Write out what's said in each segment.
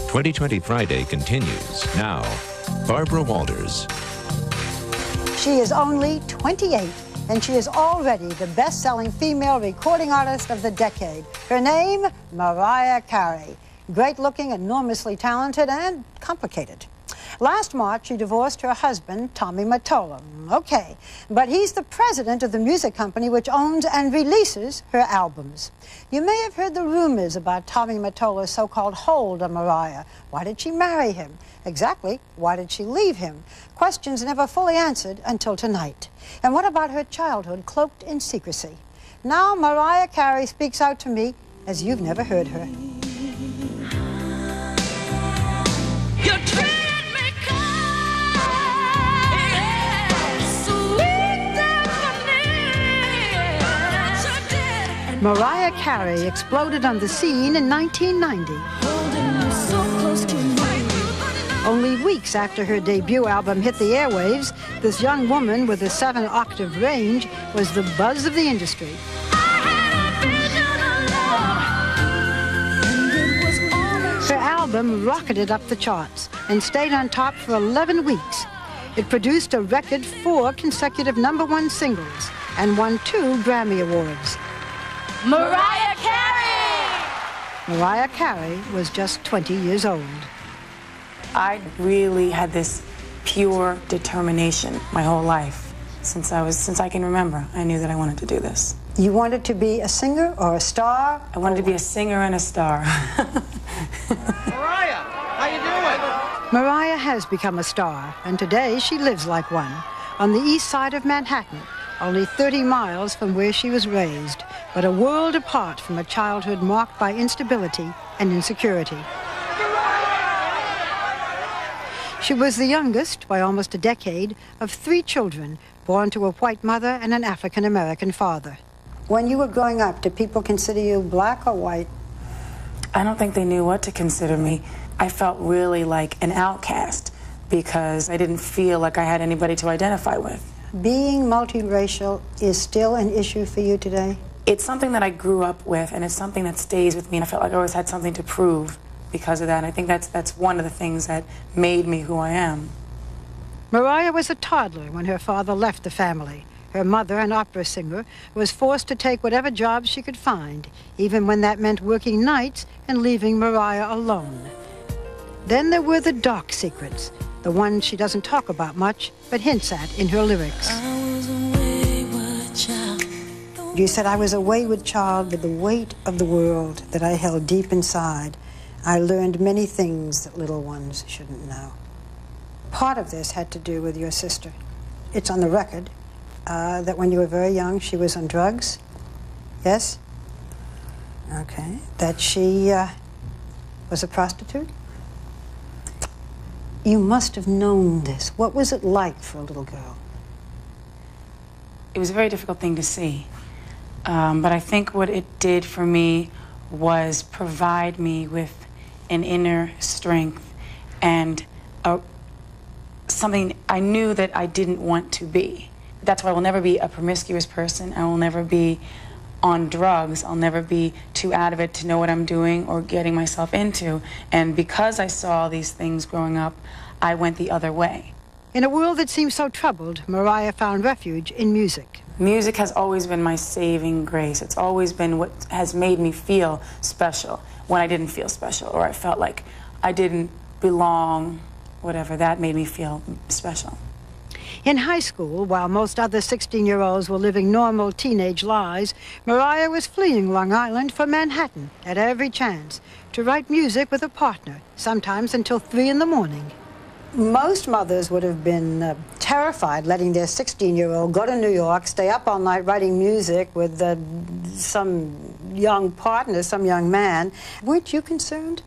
2020 Friday continues now. Barbara Walters. She is only 28, and she is already the best-selling female recording artist of the decade. Her name, Mariah Carey. Great-looking, enormously talented, and complicated. Last March, she divorced her husband, Tommy Mottola. Okay, but he's the president of the music company which owns and releases her albums. You may have heard the rumors about Tommy Mottola's so-called hold on Mariah. Why did she marry him? Exactly, why did she leave him? Questions never fully answered until tonight. And what about her childhood cloaked in secrecy? Now Mariah Carey speaks out to me as you've never heard her. Mariah Carey exploded on the scene in 1990. Only weeks after her debut album hit the airwaves, this young woman with a 7-octave range was the buzz of the industry. Her album rocketed up the charts and stayed on top for 11 weeks. It produced a record 4 consecutive #1 singles and won 2 Grammy Awards. Mariah Carey! Mariah Carey was just 20 years old. I really had this pure determination my whole life. Since I can remember, I knew that I wanted to do this. You wanted to be a singer or a star? I wanted to be a singer and a star. Mariah, how you doing? Mariah has become a star, and today she lives like one, on the east side of Manhattan, only 30 miles from where she was raised, but a world apart from a childhood marked by instability and insecurity. She was the youngest, by almost a decade, of 3 children, born to a white mother and an African-American father. When you were growing up, did people consider you black or white? I don't think they knew what to consider me. I felt really like an outcast because I didn't feel like I had anybody to identify with. Being multiracial is still an issue for you today? It's something that I grew up with, and it's something that stays with me, and I felt like I always had something to prove because of that. And I think that's one of the things that made me who I am. Mariah was a toddler when her father left the family. Her mother, an opera singer, was forced to take whatever job she could find, even when that meant working nights and leaving Mariah alone. Then there were the dark secrets, the ones she doesn't talk about much, but hints at in her lyrics. You said I was a wayward child with the weight of the world that I held deep inside. I learned many things that little ones shouldn't know. Part of this had to do with your sister. It's on the record that when you were very young, she was on drugs. Yes? Okay. That she was a prostitute? You must have known this. What was it like for a little girl? It was a very difficult thing to see. But I think what it did for me was provide me with an inner strength and something I knew that I didn't want to be. That's why I will never be a promiscuous person. I will never be on drugs. I'll never be too out of it to know what I'm doing or getting myself into. And because I saw these things growing up, I went the other way. In a world that seemed so troubled, Mariah found refuge in music. Music has always been my saving grace. It's always been what has made me feel special when I didn't feel special or I felt like I didn't belong, whatever. That made me feel special. In high school, while most other 16-year-olds were living normal teenage lives, Mariah was fleeing Long Island for Manhattan at every chance to write music with a partner, sometimes until 3 in the morning. Most mothers would have been terrified letting their 16-year-old go to New York, stay up all night writing music with some young partner, some young man. Weren't you concerned?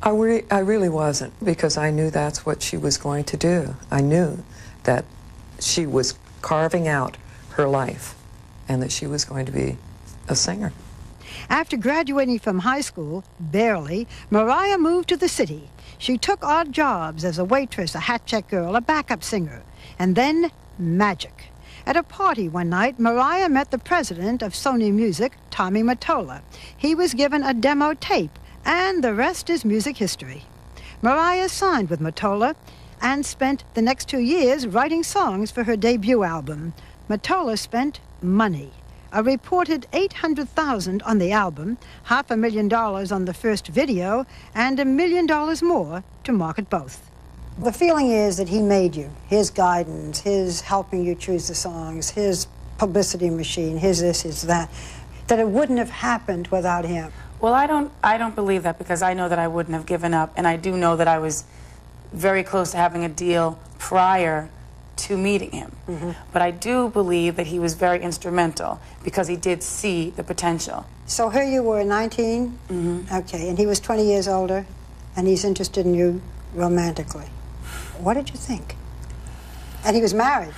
I really wasn't, because I knew that's what she was going to do. I knew that she was carving out her life and that she was going to be a singer. After graduating from high school, barely, Mariah moved to the city. She took odd jobs as a waitress, a hat-check girl, a backup singer, and then magic. At a party one night, Mariah met the president of Sony Music, Tommy Mottola. He was given a demo tape And the rest is music history. Mariah signed with Mottola and spent the next 2 years writing songs for her debut album. Mottola spent money. A reported $800,000 on the album, $500,000 on the first video, and $1 million more to market both. The feeling is that he made you, his guidance, his helping you choose the songs, his publicity machine, his this, his that it wouldn't have happened without him. Well, I don't believe that, because I know that I wouldn't have given up, and I do know that I was very close to having a deal prior to meeting him. But I do believe that he was very instrumental, because he did see the potential. So here you were, 19? Okay, and he was 20 years older, and he's interested in you romantically. What did you think? And he was married,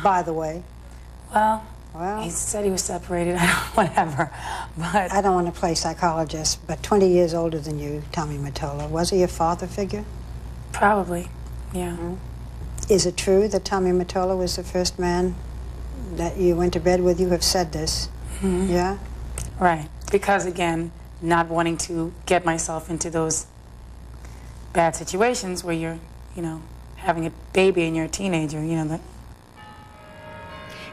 by the way. Well, he said he was separated, whatever, but... I don't want to play psychologist, but 20 years older than you, Tommy Mottola. Was he a father figure? Probably, yeah. Is it true that Tommy Mottola was the first man that you went to bed with? You have said this. Yeah? Right. Because, again, not wanting to get myself into those bad situations where you're, you know, having a baby and you're a teenager, you know, that...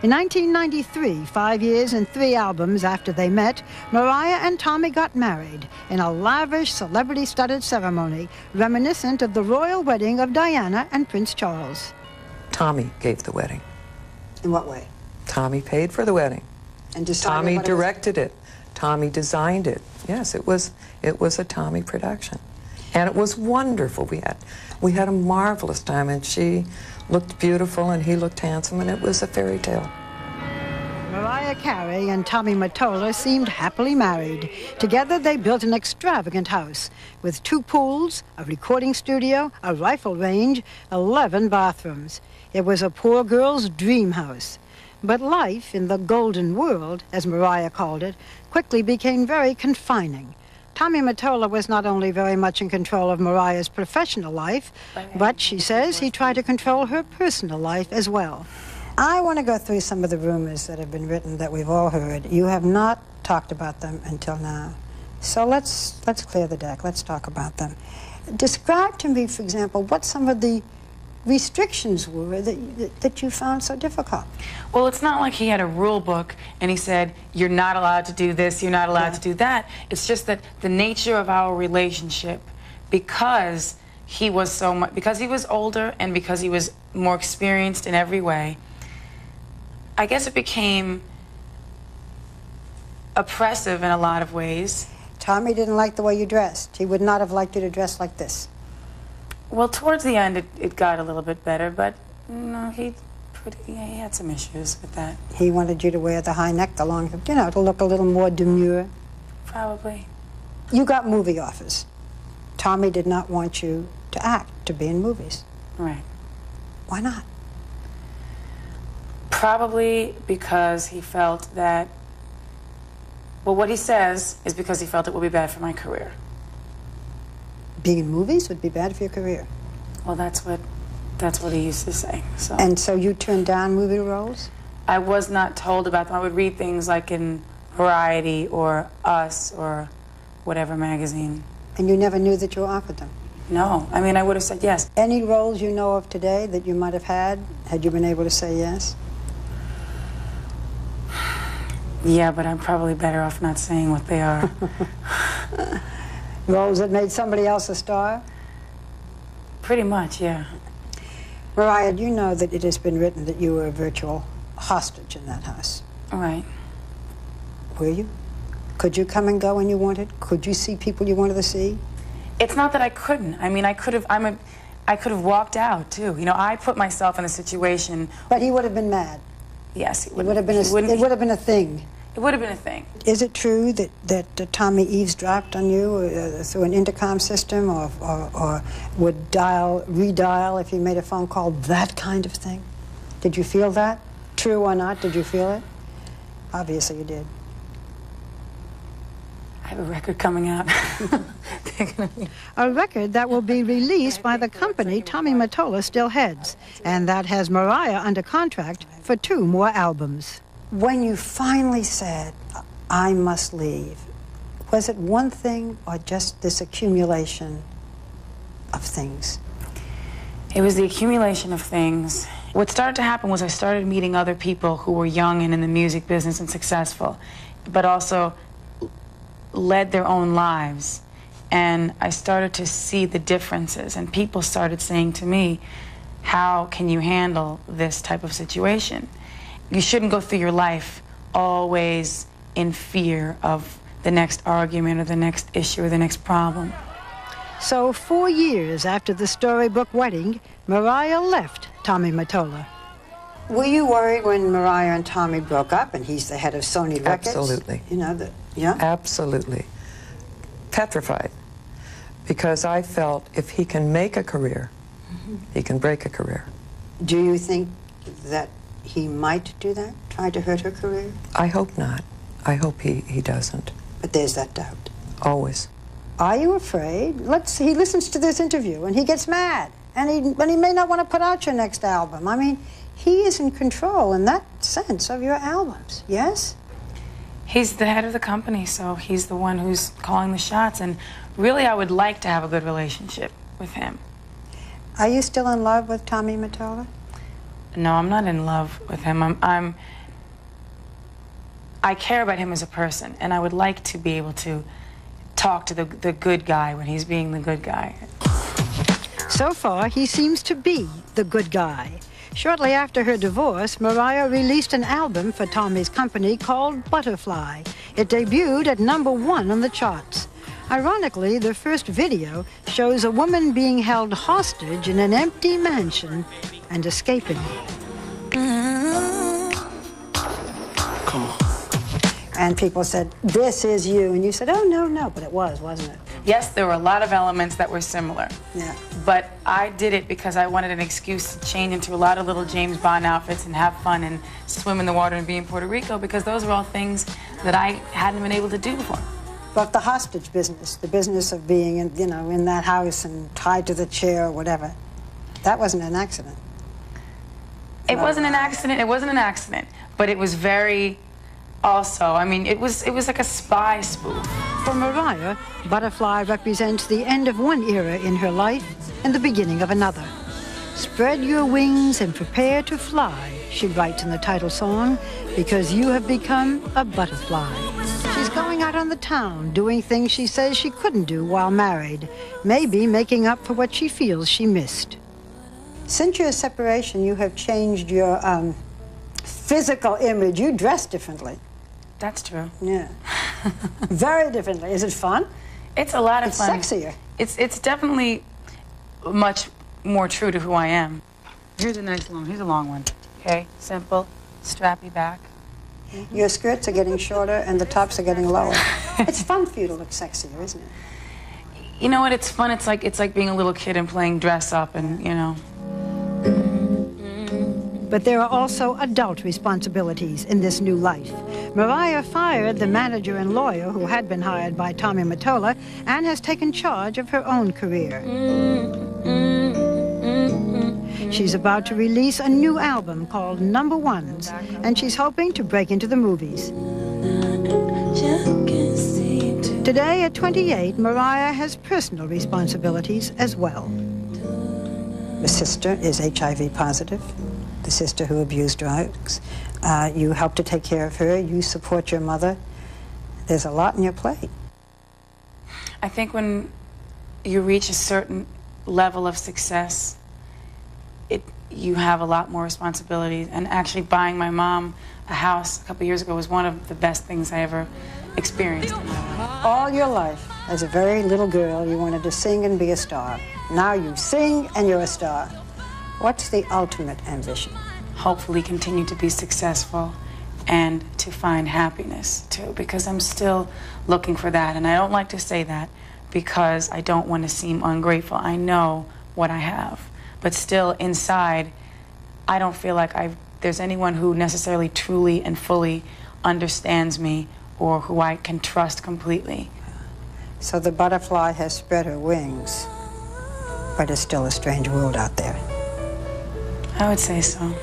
In 1993, 5 years and 3 albums after they met, Mariah and Tommy got married in a lavish, celebrity-studded ceremony reminiscent of the royal wedding of Diana and Prince Charles. Tommy gave the wedding. In what way? Tommy paid for the wedding. And Tommy directed it. Tommy designed it. Yes, it was a Tommy production. And it was wonderful. We had a marvelous time, and she looked beautiful and he looked handsome, and it was a fairy tale. Mariah Carey and Tommy Mottola seemed happily married. Together they built an extravagant house with 2 pools, a recording studio, a rifle range, 11 bathrooms. It was a poor girl's dream house. But life in the golden world, as Mariah called it, quickly became very confining. Tommy Mottola was not only very much in control of Mariah's professional life, but she says he tried to control her personal life as well. I want to go through some of the rumors that have been written that we've all heard. You have not talked about them until now. So let's clear the deck. Let's talk about them. Describe to me, for example, what some of the restrictions were that you found so difficult. Well, it's not like he had a rule book and he said, you're not allowed to do this, you're not allowed to do that. It's just that the nature of our relationship, because he was so much, because he was older and because he was more experienced in every way, I guess it became oppressive in a lot of ways. Tommy didn't like the way you dressed. He would not have liked you to dress like this. Well, towards the end, it got a little bit better, but no, he had some issues with that. He wanted you to wear the high neck, the long, you know, to look a little more demure. Probably. You got movie offers. Tommy did not want you to act, to be in movies. Right. Why not? Probably because he felt that, well, what he says is because he felt it would be bad for my career. Being in movies would be bad for your career. Well, that's what he used to say. So. And so you turned down movie roles? I was not told about them. I would read things like in Variety or Us or whatever magazine. And you never knew that you were offered them? No. I mean, I would have said yes. Any roles you know of today that you might have had you been able to say yes? Yeah, but I'm probably better off not saying what they are. Roles that made somebody else a star? Pretty much, yeah. Mariah, you know that it has been written that you were a virtual hostage in that house. Right. Were you? Could you come and go when you wanted? Could you see people you wanted to see? It's not that I couldn't. I mean, I could have walked out, too. You know, I put myself in a situation... But he would have been mad. Yes, it would have been a thing. It would have been a thing. Is it true that Tommy eavesdropped on you through an intercom system or would redial if you made a phone call, that kind of thing? Did you feel that? True or not, did you feel it? Obviously you did. I have a record coming out. A record that will be released by the company Tommy Mottola still heads, and that has Mariah under contract for 2 more albums. When you finally said, I must leave, Was it one thing or just this accumulation of things? It was the accumulation of things. What started to happen was I started meeting other people who were young and in the music business and successful, but also led their own lives. And I started to see the differences, and people started saying to me, how can you handle this type of situation? You shouldn't go through your life always in fear of the next argument or the next issue or the next problem. So 4 years after the storybook wedding, Mariah left Tommy Mottola. Were you worried when Mariah and Tommy broke up, and he's the head of Sony Records? Absolutely. You know, yeah? Absolutely. Petrified. Because I felt if he can make a career, he can break a career. Do you think that he might do that, try to hurt her career? I hope not. I hope he doesn't. But there's that doubt. Always. Are you afraid? He listens to this interview and he gets mad. And he may not want to put out your next album. I mean, he is in control in that sense of your albums, yes? He's the head of the company, so he's the one who's calling the shots. And really, I would like to have a good relationship with him. Are you still in love with Tommy Mottola? No, I'm not in love with him. I care about him as a person, and I would like to be able to talk to the good guy when he's being the good guy. So far, he seems to be the good guy. Shortly after her divorce, Mariah released an album for Tommy's company called Butterfly. It debuted at #1 on the charts. Ironically, the first video shows a woman being held hostage in an empty mansion and escaping. Come on. And people said, this is you. And you said, oh, no, no. But it was, wasn't it? Yes, there were a lot of elements that were similar. Yeah. But I did it because I wanted an excuse to change into a lot of little James Bond outfits and have fun and swim in the water and be in Puerto Rico, because those were all things that I hadn't been able to do before. But the hostage business, the business of being in, you know, in that house and tied to the chair or whatever, that wasn't an accident. It wasn't an accident. It wasn't an accident. But it was very... Also, I mean, it was like a spy spoof. For Mariah, Butterfly represents the end of one era in her life and the beginning of another. Spread your wings and prepare to fly, she writes in the title song, because you have become a butterfly. She's going out on the town, doing things she says she couldn't do while married, maybe making up for what she feels she missed. Since your separation, you have changed your physical image. You dress differently. That's true. Yeah. Very differently. Is it fun? It's a lot of fun. It's sexier. It's definitely much more true to who I am. Here's a long one. Okay, simple, strappy back. Your skirts are getting shorter and the tops are getting lower. It's fun for you to look sexier, isn't it? You know what? It's fun. It's like being a little kid and playing dress up, and you know. But there are also adult responsibilities in this new life. Mariah fired the manager and lawyer who had been hired by Tommy Mottola and has taken charge of her own career. She's about to release a new album called Number Ones, and she's hoping to break into the movies. Today, at 28, Mariah has personal responsibilities as well. The sister is HIV positive. The sister who abused drugs. You help to take care of her. You support your mother. There's a lot on your plate. I think when you reach a certain level of success, you have a lot more responsibilities. And actually buying my mom a house a couple years ago was one of the best things I ever experienced in my life. All your life, as a very little girl, you wanted to sing and be a star. Now you sing and you're a star. What's the ultimate ambition? Hopefully continue to be successful and to find happiness, too, because I'm still looking for that. And I don't like to say that because I don't want to seem ungrateful. I know what I have. But still, inside, I don't feel like there's anyone who necessarily truly and fully understands me or who I can trust completely. So the butterfly has spread her wings, but it's still a strange world out there. I would say so.